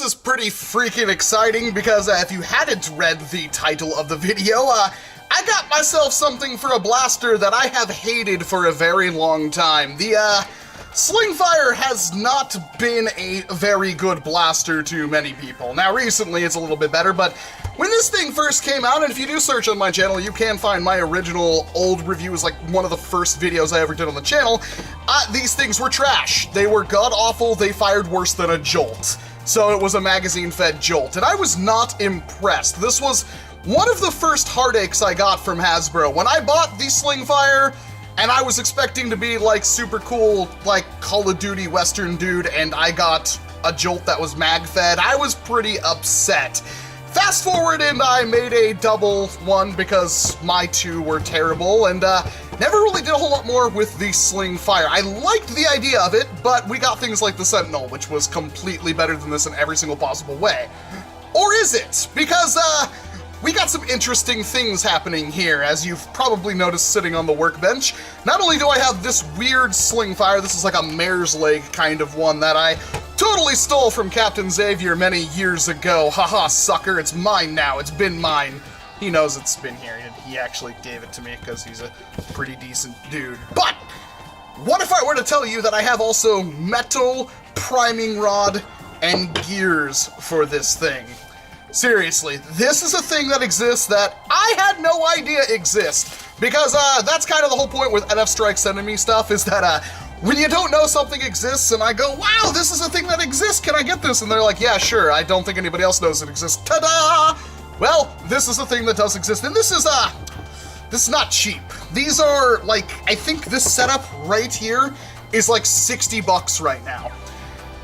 is pretty freaking exciting because if you hadn't read the title of the video, I got myself something for a blaster that I have hated for a very long time. The Slingfire has not been a very good blaster to many people. Now recently it's a little bit better, but when this thing first came out, and if you do search on my channel, you can find my original old reviews, like one of the first videos I ever did on the channel, these things were trash. They were god-awful, they fired worse than a jolt. So it was a magazine-fed jolt, and I was not impressed. This was one of the first heartaches I got from Hasbro. When I bought the Slingfire, and I was expecting to be like super cool, like Call of Duty Western dude, and I got a jolt that was mag-fed, I was pretty upset. Fast forward, and I made a double one because my two were terrible, and never really did a whole lot more with the Slingfire. I liked the idea of it, but we got things like the Sentinel, which was completely better than this in every single possible way. Or is it? Because, we got some interesting things happening here, as you've probably noticed sitting on the workbench. Not only do I have this weird Slingfire, this is like a mare's leg kind of one that I totally stole from Captain Xavier many years ago. Haha, sucker, it's mine now, it's been mine. He knows it's been here, and he actually gave it to me because he's a pretty decent dude. But what if I were to tell you that I have also metal, priming rod, and gears for this thing? Seriously, this is a thing that exists that I had no idea exists, because that's kind of the whole point with NF Strike sending me stuff, is that when you don't know something exists and I go, wow, this is a thing that exists, can I get this? And they're like, yeah, sure, I don't think anybody else knows it exists. Ta-da! Well, this is a thing that does exist, and this is not cheap. These are, like, I think this setup right here is like 60 bucks right now.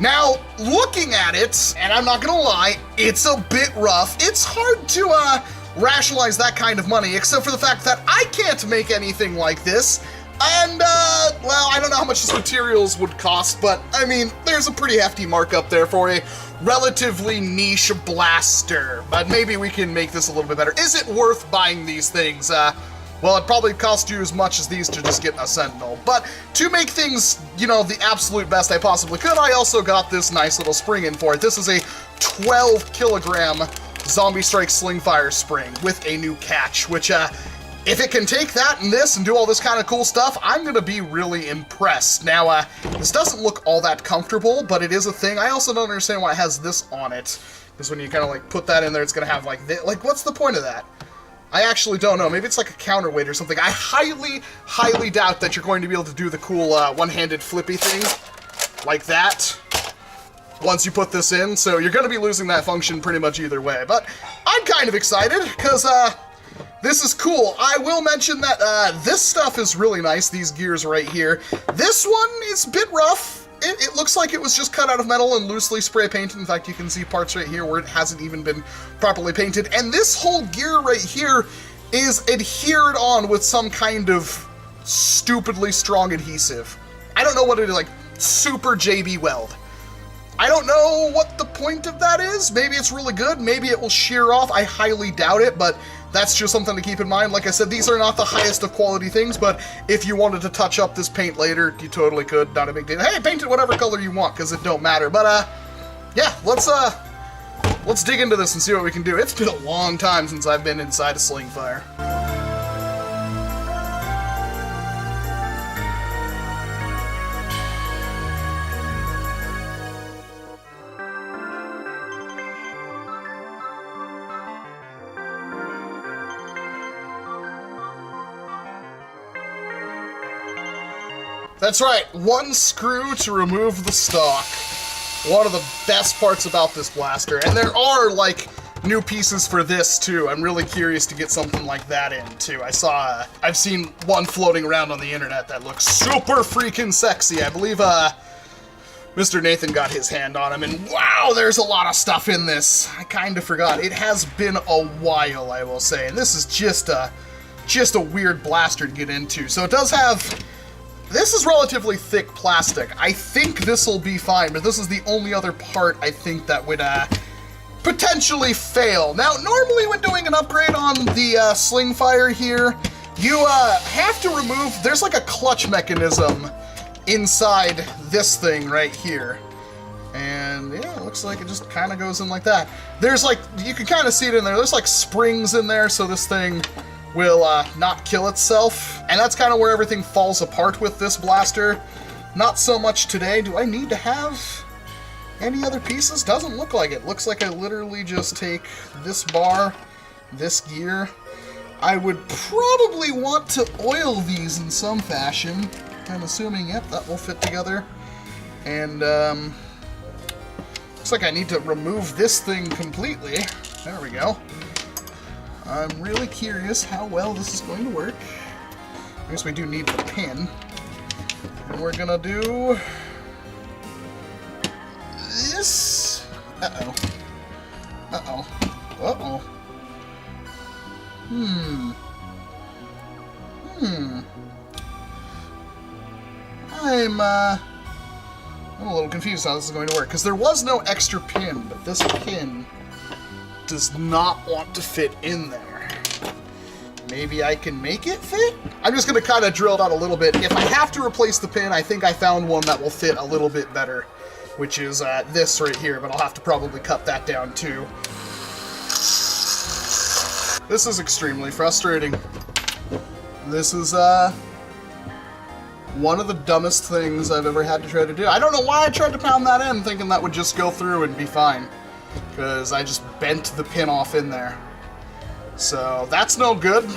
Now, looking at it, and I'm not gonna lie, it's a bit rough. It's hard to rationalize that kind of money, except for the fact that I can't make anything like this. And, well, I don't know how much these materials would cost, but, I mean, there's a pretty hefty markup there for a relatively niche blaster. But maybe we can make this a little bit better. Is it worth buying these things? Well, it probably cost you as much as these to just get a Sentinel. But to make things, you know, the absolute best I possibly could, I also got this nice little spring in for it. This is a 12 kilogram Zombie Strike Slingfire spring with a new catch, which, if it can take that and this and do all this kind of cool stuff, I'm gonna be really impressed. Now, this doesn't look all that comfortable, but it is a thing. I also don't understand why it has this on it, because when you kind of like put that in there, it's gonna have like this. Like, what's the point of that? I actually don't know. Maybe it's like a counterweight or something. I highly, highly doubt that you're going to be able to do the cool one-handed flippy thing like that once you put this in, so you're going to be losing that function pretty much either way. But I'm kind of excited, because this is cool. I will mention that this stuff is really nice, these gears right here. This one is a bit rough. It looks like it was just cut out of metal and loosely spray painted. In fact, you can see parts right here where it hasn't even been properly painted. And this whole gear right here is adhered on with some kind of stupidly strong adhesive. I don't know what it is, like super JB Weld. I don't know what the point of that is. Maybe it's really good. Maybe it will shear off. I highly doubt it, but that's just something to keep in mind. Like I said, these are not the highest of quality things, but if you wanted to touch up this paint later, you totally could. Not a big deal. Hey, paint it whatever color you want, because it don't matter. But, yeah, let's dig into this and see what we can do. It's been a long time since I've been inside a Slingfire. That's right, one screw to remove the stock. One of the best parts about this blaster. And there are, like, new pieces for this, too. I'm really curious to get something like that in, too. I've seen one floating around on the internet that looks super freaking sexy. I believe, Mr. Nathan got his hand on him, and wow, there's a lot of stuff in this. I kind of forgot. It has been a while, I will say, and this is just a weird blaster to get into. So it does have... This is relatively thick plastic. I think this will be fine, but this is the only other part I think that would potentially fail. Now, normally when doing an upgrade on the Slingfire here, you have to remove... There's like a clutch mechanism inside this thing right here. And And yeah, it looks like it just kind of goes in like that. There's like, you can kind of see it in there. There's like springs in there, so this thing will not kill itself. And that's kind of where everything falls apart with this blaster. Not so much today. Do I need to have any other pieces? Doesn't look like it. Looks like I literally just take this bar, this gear. I would probably want to oil these in some fashion. I'm assuming, yep, that will fit together. And, looks like I need to remove this thing completely. There we go. I'm really curious how well this is going to work. I guess we do need the pin. And we're gonna do this. Uh-oh. Uh-oh. Uh-oh. I'm a little confused how this is going to work, because there was no extra pin, but this pin does not want to fit in there. Maybe I can make it fit? I'm just going to kind of drill it out a little bit. If I have to replace the pin, I think I found one that will fit a little bit better, which is this right here, but I'll have to probably cut that down too. This is extremely frustrating. This is, one of the dumbest things I've ever had to try to do. I don't know why I tried to pound that in, thinking that would just go through and be fine. Because I just bent the pin off in there. So that's no good.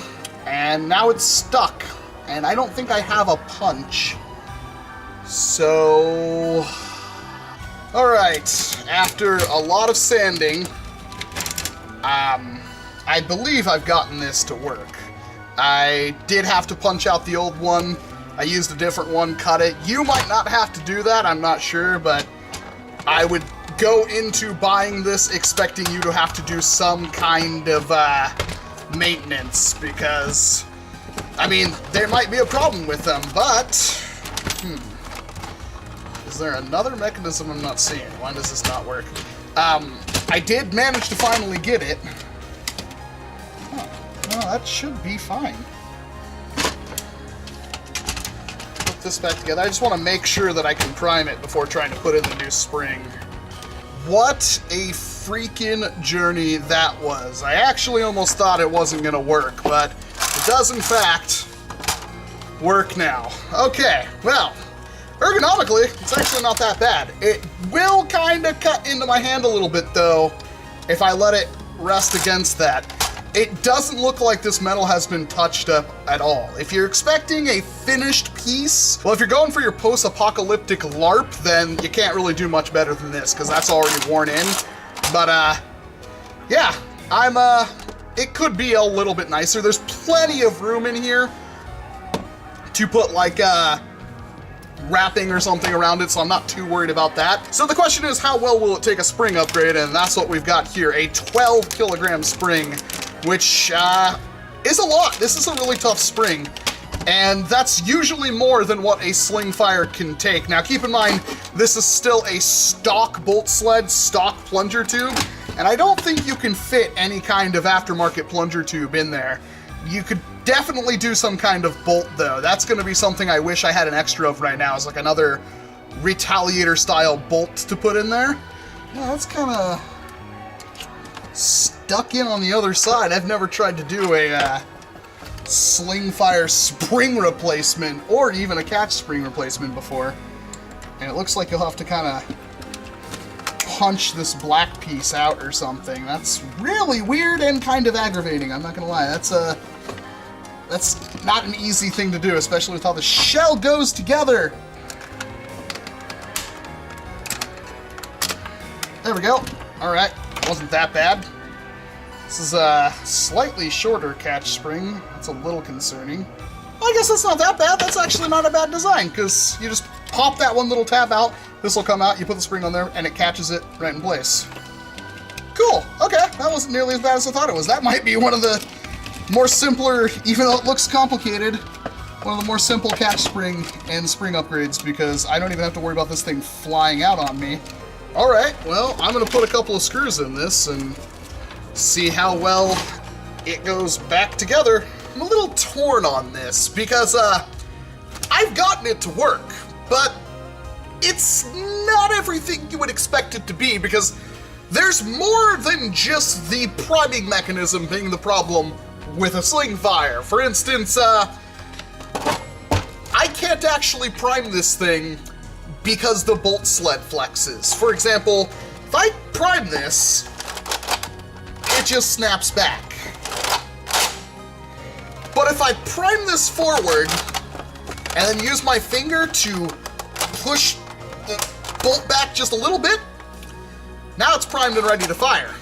And now it's stuck. And I don't think I have a punch. So... Alright, after a lot of sanding, I believe I've gotten this to work. I did have to punch out the old one. I used a different one, cut it. You might not have to do that, I'm not sure, but I would go into buying this expecting you to have to do some kind of maintenance, because, I mean, there might be a problem with them, but, is there another mechanism I'm not seeing? Why does this not work? I did manage to finally get it. Oh, well, that should be fine. This back together. I just want to make sure that I can prime it before trying to put in the new spring. What a freaking journey that was. I actually almost thought it wasn't going to work, but it does in fact work now. Okay, well, ergonomically, it's actually not that bad. It will kind of cut into my hand a little bit, though, if I let it rest against that. It doesn't look like this metal has been touched up at all. If you're expecting a finished piece, well, if you're going for your post-apocalyptic LARP, then you can't really do much better than this, because that's already worn in. But, yeah, it could be a little bit nicer. There's plenty of room in here to put, like, wrapping or something around it, so I'm not too worried about that. So the question is, how well will it take a spring upgrade? And that's what we've got here, a 12 kilogram spring, which is a lot. This is a really tough spring, and that's usually more than what a Slingfire can take. Now keep in mind, this is still a stock bolt sled, stock plunger tube, and I don't think you can fit any kind of aftermarket plunger tube in there. You could definitely do some kind of bolt, though. That's going to be something I wish I had an extra of right now, is like another Retaliator style bolt to put in there. Yeah, that's kind of stuck in on the other side. I've never tried to do a Slingfire spring replacement or even a catch spring replacement before, and it looks like you'll have to kind of punch this black piece out or something. That's really weird and kind of aggravating, I'm not gonna lie. That's not an easy thing to do, especially with how the shell goes together. There we go. Alright, wasn't that bad. This is a slightly shorter catch spring. That's a little concerning. Well, I guess that's not that bad. That's actually not a bad design, because you just pop that one little tab out, this will come out, you put the spring on there, and it catches it right in place. Cool. Okay, that wasn't nearly as bad as I thought it was. That might be one of the more simpler, even though it looks complicated, one of the more simple catch spring and spring upgrades, because I don't even have to worry about this thing flying out on me. Alright, well, I'm going to put a couple of screws in this and see how well it goes back together. I'm a little torn on this, because I've gotten it to work, but it's not everything you would expect it to be, because there's more than just the priming mechanism being the problem with a Slingfire. For instance, I can't actually prime this thing because the bolt sled flexes. For example, if I prime this, it just snaps back. But if I prime this forward and then use my finger to push the bolt back just a little bit, now it's primed and ready to fire.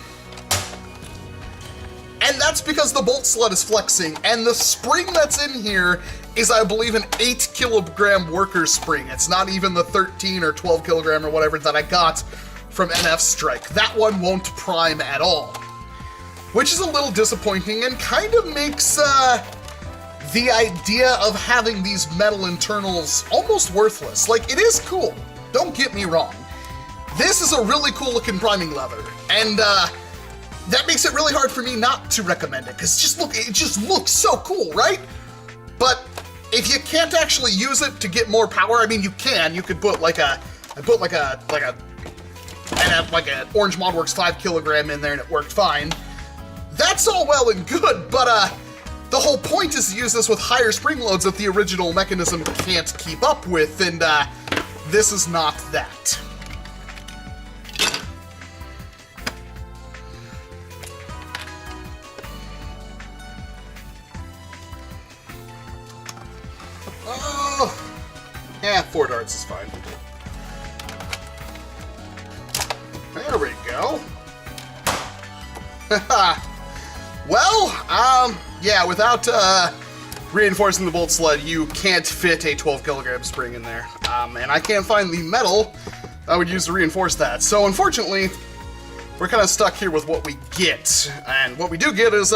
And that's because the bolt sled is flexing, and the spring that's in here is, I believe, an 8 kilogram worker spring. It's not even the 13 or 12 kilogram or whatever that I got from NF Strike. That one won't prime at all, which is a little disappointing and kind of makes the idea of having these metal internals almost worthless. Like, it is cool, don't get me wrong. This is a really cool looking priming lever, and that makes it really hard for me not to recommend it, because it just looks so cool, right? But if you can't actually use it to get more power, I mean, you could put like an Orange Modworks 5 kilogram in there and it worked fine. That's all well and good, but the whole point is to use this with higher spring loads that the original mechanism can't keep up with, and this is not that. Yeah, 4 darts is fine. There we go. Well, yeah, without reinforcing the bolt sled, you can't fit a 12 kilogram spring in there. And I can't find the metal I would use to reinforce that. So unfortunately, we're kind of stuck here with what we get. And what we do get is,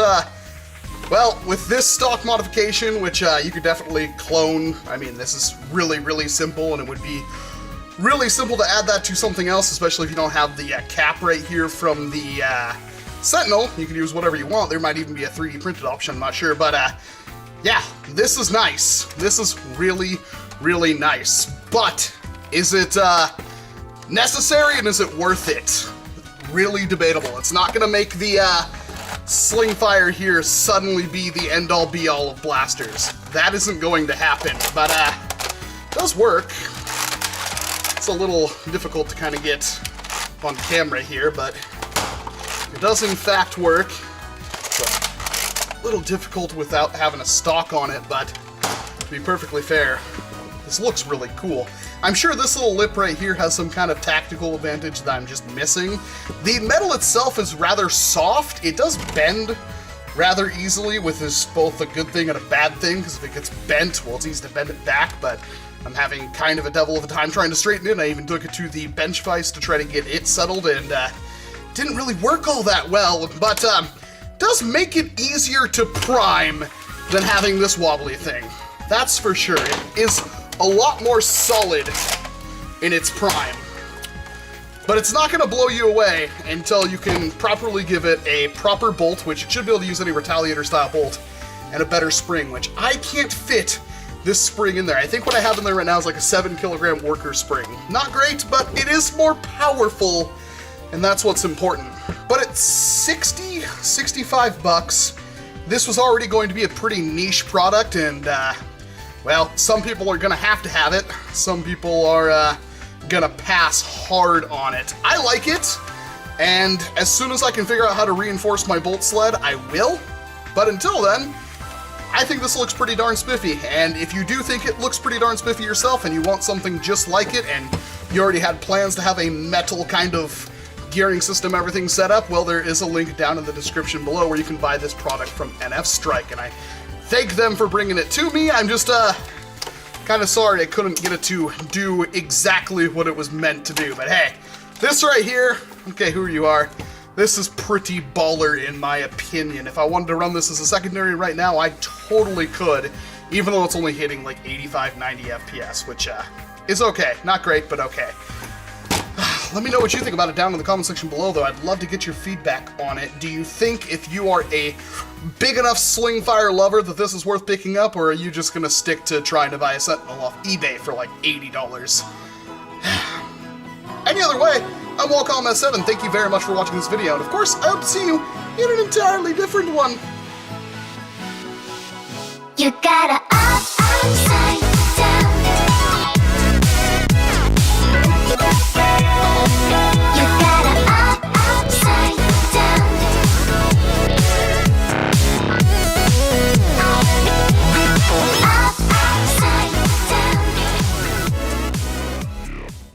well, with this stock modification, which you could definitely clone, I mean, this is really, really simple, and it would be really simple to add that to something else, especially if you don't have the cap right here from the Sentinel. You can use whatever you want. There might even be a 3D printed option, I'm not sure, but yeah, this is nice. This is really, really nice. But is it necessary, and is it worth it? Really debatable. It's not going to make the Slingfire here suddenly be the end-all be-all of blasters. That isn't going to happen, but it does work. It's a little difficult to kind of get on camera here, but it does in fact work. It's a little difficult without having a stock on it, but to be perfectly fair, this looks really cool. I'm sure this little lip right here has some kind of tactical advantage that I'm just missing. The metal itself is rather soft. It does bend rather easily, which is both a good thing and a bad thing, because if it gets bent, well, it's easy to bend it back, but I'm having kind of a devil of a time trying to straighten it. I even took it to the bench vise to try to get it settled, and didn't really work all that well, but does make it easier to prime than having this wobbly thing. That's for sure. It is a lot more solid in its prime. But it's not going to blow you away until you can properly give it a proper bolt, which it should be able to use any Retaliator style bolt, and a better spring, which I can't fit this spring in there. I think what I have in there right now is like a 7 kilogram worker spring. Not great, but it is more powerful, and that's what's important. But at 65 bucks, this was already going to be a pretty niche product, and well, some people are gonna have to have it. Some people are gonna pass hard on it. I like it, and as soon as I can figure out how to reinforce my bolt sled, I will. But until then, I think this looks pretty darn spiffy. And if you do think it looks pretty darn spiffy yourself, and you want something just like it, and you already had plans to have a metal kind of gearing system, everything set up, well, there is a link down in the description below where you can buy this product from NF Strike, and I thank them for bringing it to me. I'm just kind of sorry I couldn't get it to do exactly what it was meant to do, but hey, this right here, okay, who you are, this is pretty baller in my opinion. If I wanted to run this as a secondary right now, I totally could, even though it's only hitting like 85, 90 FPS, which is okay. Not great, but okay. Let me know what you think about it down in the comment section below, though. I'd love to get your feedback on it. Do you think if you are a big enough Slingfire lover that this is worth picking up, or are you just going to stick to trying to buy a Sentinel off eBay for like $80? Any other way, I'm Walcom S7. Thank you very much for watching this video, and of course, I hope to see you in an entirely different one. You gotta up, up,